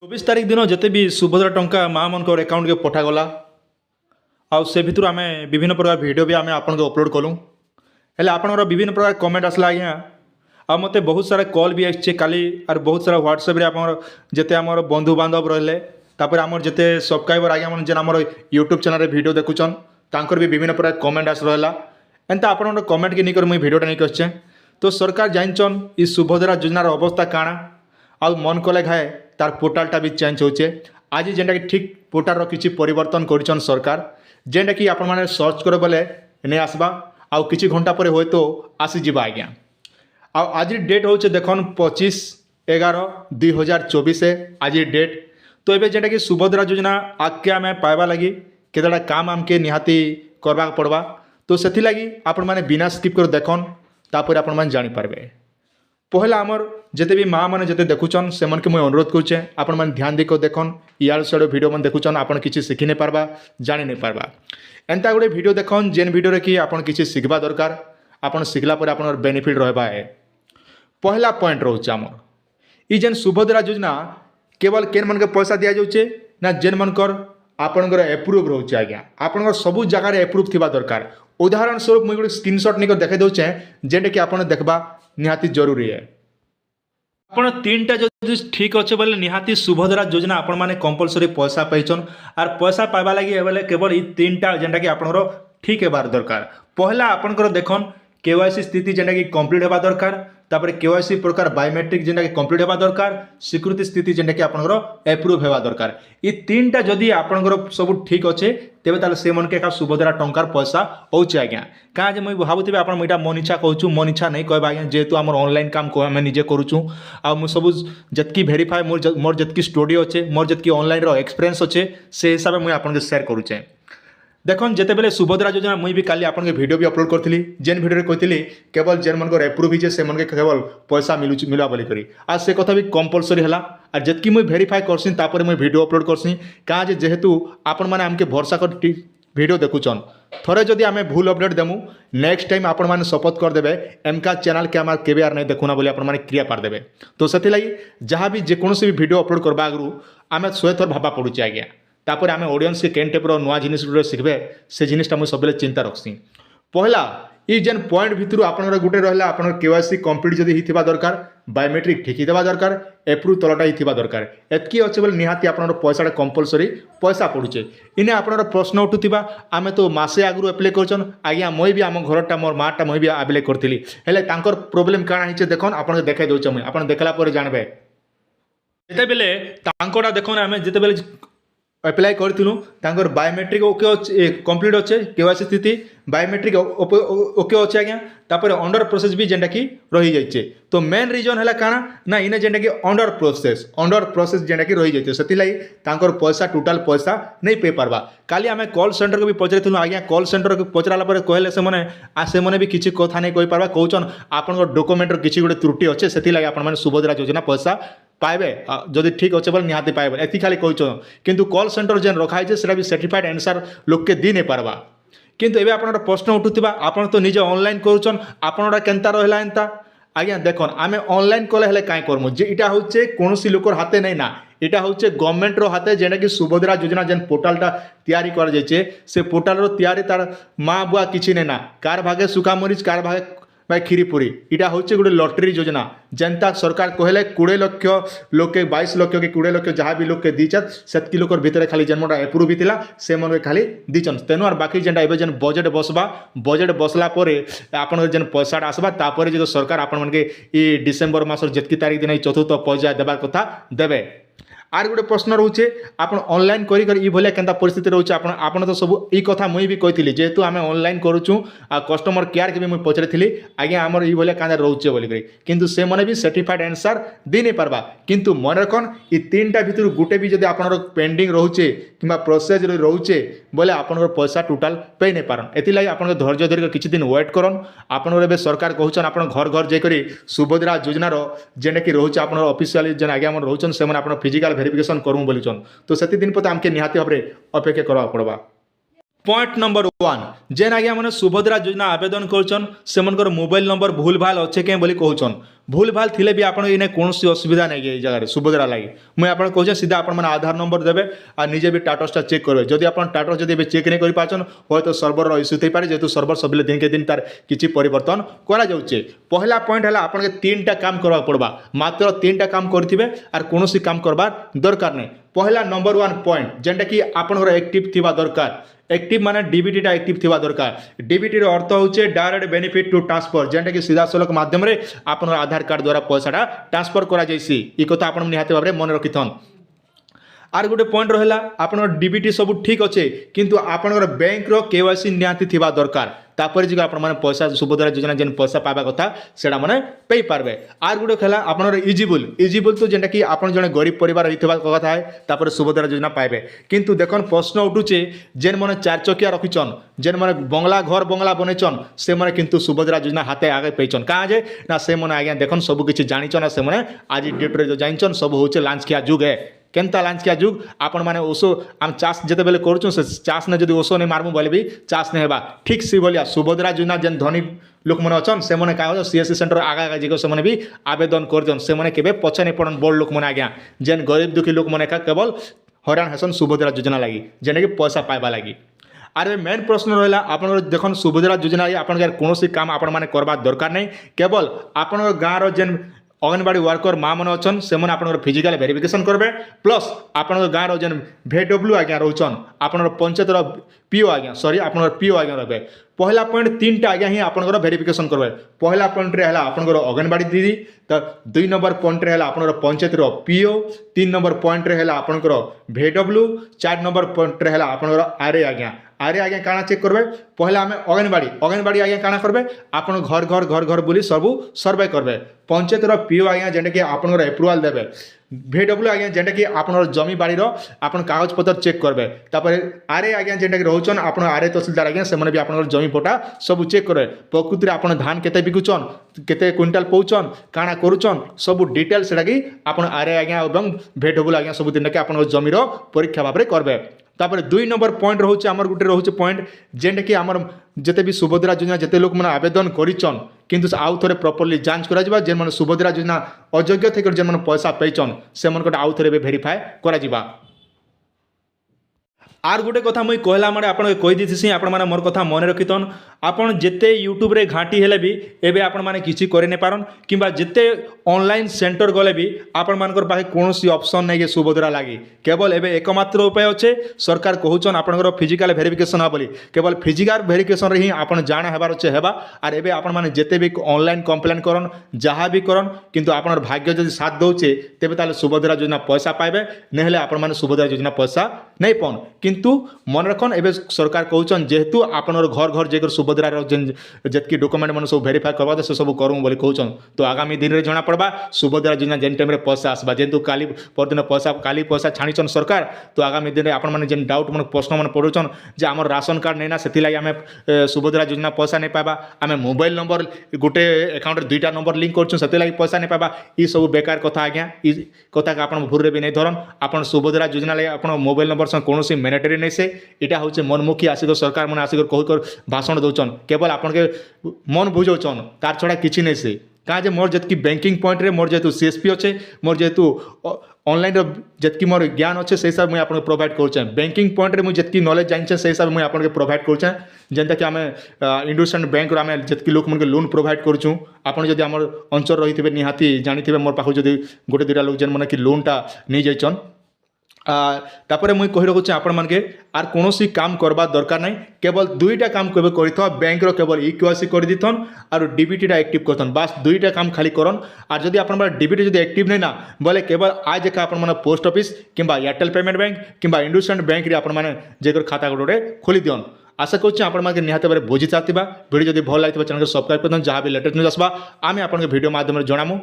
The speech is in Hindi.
24 तारिख दिन जिते भी सुभद्रा टंका माँ मन अकाउंट के पठागला आउ से भितर आम विभिन्न प्रकार वीडियो भी आम आपन अपलोड कलु हेल्ले आपंकर विभिन्न प्रकार कमेंट आसला आज्ञा आ मते बहुत सारा कॉल भी आसे काली और बहुत सारा व्हाट्सएप आप जिते आम बंधु बांधव रहिले तापर आमर जिते सब्सक्राइबर आज्ञा मन जेन आमर यूट्यूब चैनल वीडियो देखुचन तांकर भी विभिन्न प्रकार कमेंट आस रहा एंता आपन कमेंट के नहीं मुझे वीडियोटा नहीं आसे तो सरकार जानछन ई सुभद्रा योजनार अवस्था काଣା आउ मन कले घाए तार पोर्टालटा भी चेंज होचे आज जेनटा कि ठीक पोर्टाल किसी परिवर्तन करिछन सरकार जेनटा कि आपण माने सर्च कर बोले नहीं आसबा आउ किछि घंटा पर होय तो आसीजा आज्ञा आज डेट होचे देखन 25/11/2024 आज डेट तो ये जेनटा कि सुभद्रा योजना आगे आम पाइबा लगी केतटा काम आमके निहाती करबा पड़वा तो से लगी आपण माने बिना स्किप कर देखन तापर आपण माने जानि पारबे पहला आमर जिते भी माँ मैंने जिते देखुचन से मन के मुझे अनुरोध करुचे आपण मैंने ध्यान देकर देखन इयाड़ सियाड़ वीडियो मन देखुचन आपन किसी शिखी नहीं पारबा जानी नहीं पारबा एंता गोटे वीडियो देखन जेन वीडियो कि आपन किसी शिखबा दरकार आपन शिखला पर आपन बेनिफिट रहबा है पहला पॉइंट रोचे आमर ई जेन सुभद्रा योजना केवल केन मन के पैसा दिया जाउचे ना जेन मनकर आपनकर एप्रूव रोचे आज्ञा आपनकर सबु जगह एप्रूव थिबा दरकार उदाहरण स्वरूप मुझे गोटे स्क्रीनशॉट नहीं देखा दूचे जेनटा कि आपन देखबा निहाती जरूरी है आपण तीनटा जदि ठीक अच्छे बोले निहाती सुभद्रा योजना आपण माने कंपलसरी पैसा पाइछन आर पैसा पाइबा लगी बोले केवल ई तीनटा जेनटा कि आपनरो ठीक हेबार दरकार पहला आपनकर देखन केवाईसी स्थिति जेनटा कि कंप्लीट हेबा दरकार तापर केवाईसी प्रकार बायोमेट्रिक जेनटा कि कंप्लीट हेबा दरकार स्वीकृति स्थिति जेनटा कि आपनकर एप्रूव हेबा दरकार ई तीनटा जदि आपनकर सब ठीक अच्छे तेबे ताले से मन के का सुभद्रा टंकार पैसा होचे आज्ञा का जे मुई भाबुथिबे आपन मुइटा मन इच्छा कहूछु मन इच्छा नहीं कहबा आज्ञा जेहेतु आमर ऑनलाइन काम को आमे निजे करूछु आ मु सब जतकी वेरीफाई मोर जतकी स्टूडियो अच्छे मोर जतकी ऑनलाइन रो एक्सपीरियंस अच्छे से हिसाब से मुई आपन के शेयर करूचे देखन जिते बेले सुभद्रा योजना मुई भी काली आपन के वीडियो भी अपलोड करथिली जेन वीडियो रे कहथिली केवल जेन मन को एप्रूव हिचे से मन के केवल पैसा मिलवा बोली करी आज से कथा भी कंपलसरी हला और जतकी मुई वेरीफाई करसी तापर मुई वीडियो अपलोड करसी का जे जेहेतु आपन माने हमके भरोसा कर वीडियो देखुचन थोड़े जदि आम भूल अपडेट देमु नेक्स्ट टाइम आपण मैंने शपथ करदे एमका चैनल के आम केवे नहीं देखुना बोली आपण मैंने क्रिया पारदे तो से लगी जहाँ भी जेकोसी भी वीडियो अपलोड करवा आगु आम 100 थर भाबा पड़ुचे आज्ञा तापर आम ऑडियंस के केन टाइप नुआ जिनिस शिखबे से जिनिसटा मुझे सब चिंता रखसी पहला ई जेन पॉइंट भितर आपनर गुटे रहला आपनर केवाईसी कंप्लीट जदि हिथिबा दरकार बायोमेट्रिक ठीक हिथिबा दरकार एप्रूव तलटा हिथिबा दरकार एतकी अच्छे बोले निहाती आपनर पैसाटा कंपलसरी पैसा पड़ुचे इने आपनर प्रश्न उठुथिबा आमे तो मासे आगु अप्लाई करछन आज्ञा मुई भी आम घरटा मोर माटा मुई भी अप्लाई करथिली हेले तांकर प्रॉब्लम काଣା हिचे देखन आपन देखाई दउछ मुई आपन देखला पर जानबे जेते बेले तांकोटा देखन आमे जेते बेले अप्लाई करूँ बायोमेट्रिक ओके अच्छे कंप्लीट अच्छे केवाईसी स्थिति बायोमेट्रिक ओके अच्छे आज्ञा तापर अंडर प्रोसेस भी जेनटा कि रही जाइए तो मेन रिजन है काଣା ना इने जेनटा कि अंडर प्रोसेस जेनटा कि रही जाइए से तांकर पैसा टोटाल पैसा नहीं पे पारबा काली आम कॉल सेंटर को भी पचारूँ आज्ञा कॉल सेंटर को पचराला कहले से भी किसी कथा नहीं कही पारबा कहन आपन डॉक्यूमेंट किसी गोटे त्रुटि अच्छे से आपने सुभद्रा योजना पैसा पाइबे जदि ठीक अच्छे बोले निहाती पाइबे एति खाली कहन किंतु कॉल सेंटर जेन रखाई से भी सर्टिफाइड आंसर लोक के दी नहीं पारबा किंतु एबे आपन प्रश्न उठुथिबा आपन तो निजे ऑनलाइन करूछन आपनडा केनता रहला एंता आज्ञा देखन आमे ऑनलाइन कले हेले काई करमु जे इटा होचे कोनोसी लोकर हाथे नहीं ना इटा होचे गवर्नमेंट रो हाथे जेना कि सुभद्रा योजना जेन पोर्टालटा तैयारी कर जाइए से पोर्टाल रो तैयारी तार माँ बुआ किछि नहीं ना कार भागे सुखा मरीच कार भागे भाई खीरीपुरी इटा हूँ गोटे लटरी योजना जनता सरकार कहले 20 लाख लोक के 22 लाख के 20 लाख जहाँ भी लोक के दीचत सेतकी लोकर भितर खाली जेनटा एप्रूव होता से मन खाली दीचन तेणु और बाकी जेनटा एबे जेन बजेट बसबा बजेट बसला आपन जेन पैसा आसबा तापर जो सरकार आपण मन के डिसेम्बर मास जेतकी तारीख दिन चतुर्थ पर्याय देवार कथा देवे आर गोटे प्रश्न रोचे आपन ऑनलाइन करी करी भलिया केनता परिस्थिति रोचे आपन तो सब ई कथा मुई भी कहिथिली जेहेतु आमे ऑनलाइन करूछु आ कस्टमर केयर के भी मुई पचरेथिली आज्ञा हमर ई भलिया कांदा रोचे बोली करी किंतु से माने भी सर्टिफाइड आंसर दे नहीं पारबा किंतु मन रखन ई तीनटा भितर गुटे भी जदि आपनर पेंडिंग रोचे किबा प्रोसेस रोचे बोले आपनर पैसा टोटल पे नहीं पारन एति लागि आपन धैर्य धरि किछि दिन वेट करन आपनर एबे सरकार कहउछन आपन घर घर जे करी सुभद्रा योजना रो जेने कि रोचे आपनर ऑफिशियल जेन आज्ञा मन रोचन से मन आपन फिजिकल वेरिफिकेशन करूँ बोलीचन तो से दिन पर आमके निहाती भाव अपेक्षा करवा पड़वा पॉइंट नंबर 1 जेन आज्ञा मैंने सुभद्रा योजना आवेदन करछन से मनकर मोबाइल नंबर भूल भाल अच्छे कहीं बोली कहछन भूल भाल थिले भी आपण इने कौन असुविधा नहीं ये जगह सुभद्रा लगी मुझे आपको कहूँ सीधा आपण मैंने आधार नंबर देवे और निजे भी टाटसटा चेक करेंगे जदि आप टाटस जब चेक नहीं कर तो सर्वर इश्यू थी पारे जेहतु सर्वर सब दिन के दिन तार किसी परिवर्तन करा जाउछे। पहला पॉइंट है आपन के 3टा काम करवा पड़बा मात्र 3टा काम करथिबे और कौन काम करबार दरकार नहीं। पहला नंबर 1 पॉइंट जेनटा कि आपनकर एक्टिव थिबा दरकार एक्टिव माने डीबीटी एक्टिव थिबा दरकार। डीबीटी रो अर्थ होचे डायरेक्ट बेनिफिट टू ट्रांसफर जेनटा कि सीधा सलख माध्यम रे आपन आधार कार्ड द्वारा पैसाटा ट्रांसफर करा जायसी ई कथा आपन निहाते भाबरे मन रखिथन। आर गोटे पॉइंट रहा आप डीबीटी सब ठीक अच्छे किंतु आपनकर बैंक रो केवाईसी निहाती थिबा दरकार तापर जो आप पैसा सुभद्रा योजना जेन पैसा पाइबा कथा सेटा माने पे पारबे। आर गुटे खेला आपनर इजिबल तो जेनटा कि आपन जने गरीब परिवार रहितबा कथा है तापर सुभद्रा योजना पाइबे किंतु देखन प्रश्न उठुचे जेन माने 4 चकिया रखिछन जेन माने बंगला घर बंगला बनेछन से माने किंतु सुभद्रा योजना हाथे आगे पेछन कहाँ जे ना से माने आज्ञा देखन सब किछि जानिछन से माने आज डेट रे जो जानिछन सब होचे लांचकिया जुग है केनता लांचकिया जुग आपण माने ओसो आम चाष जेते बेले करछुं से चाष ने जदि ओसो ने मारमु बोले भी चाष ने हेबा ठीक सी बोलिया सुभद्रा योजना जेन धनी लोक मन अछन से माने का सीएससी सेंटर आगा आगा जिको से माने भी आवेदन करजन से माने केबे पछे नै पड़न बड़ लोक मन आज्ञा जेन गरीब दुखी लोक मन का केवल हैरान हेसन सुभद्रा योजना लागि जेने कि पैसा पाइबा लागि। आरे मेन प्रश्न रहा आप देखन सुभद्रा योजना आपन कौन काम आपण माने करबा दरकार नहीं केवल आपण गाँव जेन अंगनवाड़ी वर्कर माँ मैंने अच्छन से आप फिजिकल वेरिफिकेशन करेंगे प्लस आप गाँव जेन VW आज्ञा रोचन आप पंचायतर पीओ आज्ञा सॉरी आप पीओ आज्ञा रे पहला पॉइंट 3टा आज्ञा ही आप वेरिफिकेशन करेंगे। पहला पॉइंट है आपंकर अंगनवाड़ी दीदी तो 2 नंबर पॉइंट है आप पंचायतर पीओ 3 नंबर पॉइंट है आपंकर VW 4 नंबर पॉइंट है आपंकर आरए आज्ञा काଣା चेक करबे पहला आम अंगनवाड़ी आज्ञा काଣା करबे आप घर घर बुली सब सर्वे करबे। पंचायतर पीओ आज्ञा जेनटा कि आपनकर एप्रुवाल देबे। VW आज्ञा जेनटा कि आपनर जमी बाड़ी आपन कागज पत्र चेक करबे। तापर आरए आज्ञा जेनटा कि रहउछन आपन आरए तहसीलदार आज्ञा से भी आपनर जमी पटा सब चेक करे प्रकृति आपन धान केते बिकुछन केते क्विंटाल पौछन काଣା करूछन सब डिटेल सेटा कि आपन आरए आज्ञा एवं VW आज्ञा सब दिन के आपन जमीर परीक्षा भाव में करबे। तापर 2 नंबर पॉइंट रोचे आमर गोटे रोचे पॉइंट जेनटा कि आमर जेते भी सुभद्रा योजना जेते लोक मैंने आवेदन करिछन किंतु आउ थे प्रॉपर्ली जांच करा जिबा जेन माने सुभद्रा योजना अयोग्य थे जेन माने पैसा पेचन से मन आउ थे वेरीफाए करा जिबा। आर गोटे कथा मुई कहला माने आपन कहि दिथिसी आपण माने मोर कथा मन रखितन आपण जेते यूट्यूब रे घाटी हेले भी एबे आपण माने किछि करि नै पारन किंबा जेते ऑनलाइन सेंटर गले भी आपण मानकर पाखे कोनोसी ऑप्शन नै के सुभद्रा लागी केवल एबे एकमात्र उपाय होचे सरकार कहउछन आपनकर फिजिकल वेरिफिकेशन हा बोली केवल फिजिकल वेरिफिकेशन रे ही आपण जाना हेबार होचे हेबा आर एबे आपण माने जेते भी ऑनलाइन कंप्लेन करन जहा भी करन किंतु आपनर भाग्य जदि साथ दउचे तेबे ताले सुभद्रा योजना पैसा पाइबे नेहले आपण माने सुभद्रा योजना पैसा नै पन किंतु मन रखन एबे सरकार कहउछन जेहेतु आपनर घर जेकर सुभद्रा जेतकी डॉक्यूमेंट मन सब वेरीफाई करबा से सब करू बोली कहउछन तो आगामी दिन रे जना पड़बा सुभद्रा योजना जेन टाइम रे पैसा आसबा जेतु काली परदिन पैसा छाणीछन सरकार तो आगामी दिन रे आपण माने जेन डाउट मन प्रश्न मन पड़ुछन जे हमर राशन कार्ड नै ना सेति लागि हमें सुभद्रा योजना पैसा नै पाबा हमें मोबाइल नंबर गोटे अकाउंट रे 2टा नंबर लिंक करछन सेति लागि पैसा नै पाबा ई सब बेकार कथा आज्ञा ई कथा का आपण भूर रे भी नै धरन आपण सुभद्रा योजना लागि आपण मोबाइल नंबर से कोनोसी मैंडेटरी नै से इटा होचे मनमुखी आसिक सरकार मन आसिक कह भाषण दौन केवल आपन के मन बुझौन तार छड़ा किसी नहीं से कहाँ जे मोर जतकी बैंकिंग पॉइंट रे मोर जेतु सीएसपी अच्छे मोर जेतु ऑनलाइन जतकी मोर ज्ञान अच्छे से हिसाब मुझे आपको प्रोवाइड करुचे बैंकिंग पॉइंट रे मुझे जतकी नॉलेज जानिचे से हिसाब मुझे आपको प्रोवाइड करुचे जेनता कि आम इंडसइंड बैंक आम जतकी लोक मन के लोन प्रोवाइड करुचु आपन जदि आम अंचल रही थे निहाती जानी मोर पाखु जदि गोटे 2टा लोक जेन मन कि लोनटा नहीं जाइछन तापर मुई कहि रखुचे आपण मानके आर कोनोसी काम करबा दरकार नहीं केवल 2टा काम केबे करिथो बैंक रो केवल इक्यूआईसी कर दिथन आर डीबीटी टा एक्टिव करथन बस 2टा काम खाली करन आर जदि आपण माने डीबीटी जदि एक्टिव नै ना बोले केवल आज का आपण माने पोस्ट ऑफिस किंबा एयरटेल पेमेंट बैंक किंबा इंडसइंड बैंक रे आपण माने जेकर खाता गोटे खोली दियन। आशा करुच्छे आपण माने निहाते बारे बुझी चाहतिबा वीडियो जदि भल लागितबा चैनल को सब्सक्राइब करन जहाँ भी लेटेस्ट न्यूज आसबा आमे आपण के वीडियो माध्यम रे जणामु।